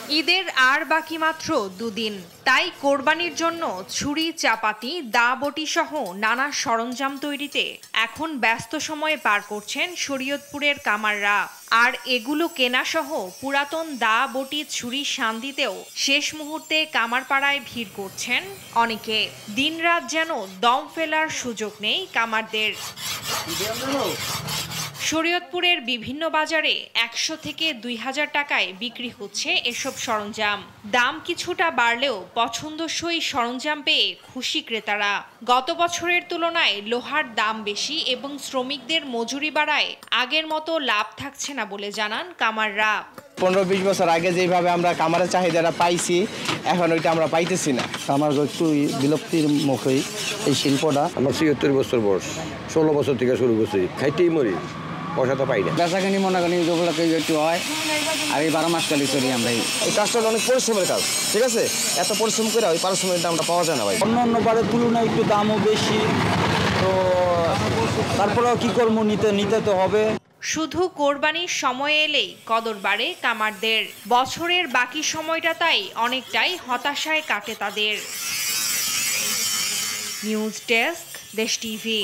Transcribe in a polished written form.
ঈদের আর বাকি মাত্র দুদিন, তাই কোরবানির জন্য ছুরি, চাপাতি, দা বটি সহ নানা সরঞ্জাম তৈরিতে এখন ব্যস্ত সময়ে পার করছেন শরীয়তপুরের কামাররা। আর এগুলো কেনা সহ পুরাতন দা বটি, ছুরি শান দিতেও শেষ মুহূর্তে কামারপাড়ায় ভিড় করছেন অনেকে। দিনরাত যেন দম ফেলার সুযোগ নেই কামারদের। শরীয়তপুরের বিভিন্ন বাজারে ১০০ থেকে ২০০০ টাকায় বিক্রি হচ্ছে এসব সরঞ্জাম। দাম কিছুটা বাড়লেও পছন্দসই সরঞ্জাম পেয়ে খুশি ক্রেতারা। গত বছরের তুলনায় লোহার দাম বেশি এবং শ্রমিকদের মজুরি বাড়ায় আগের মতো লাভ থাকছে না বলে জানান কামাররা। ১৫-২০ বছর আগে যেভাবে আমরা কামারের চাহিদাটা পাইছি, এখন ওইটা আমরা পাইতেছি না। আমার একটু বিলুপ্তির মুখেই এই শিল্পটা। আমার ৭৬ বছর বয়স, ১৬ বছর থেকে শুরু করছি, খাইতেই মরি, পয়সা তো পাই না। বেচাকানি মনে করি যেগুলোকে একটু হয়, আর এই ১২ মাস কালি করি আমরা। এই কাজটা অনেক পরিশ্রমের কাজ, ঠিক আছে? এত পরিশ্রম করে ওই পারিশ্রমিক দামটা পাওয়া যায় না ভাই। অন্য বারের তুলনায় একটু দামও বেশি, তো তারপরেও কি করবো, নিতে তো হবে। শুধু কোরবানির সময় এলেই কদর বাড়ে কামারদের। বছরের বাকি সময়টা তাই অনেকটাই হতাশায় কাটে তাদের। নিউজ ডেস্ক, দেশ টিভি।